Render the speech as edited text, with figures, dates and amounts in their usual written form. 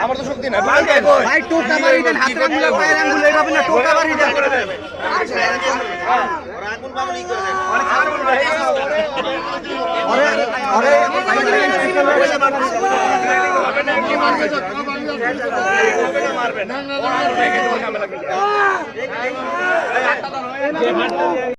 আমার তো শক্তি না ভাই টোকা মারি দেন হাত আঙ্গুলে পায়ের আঙ্গুলে এভাবে না টোকা মারি দেন আঙ্গুল বাগলি করে দেন আরে মারবেন না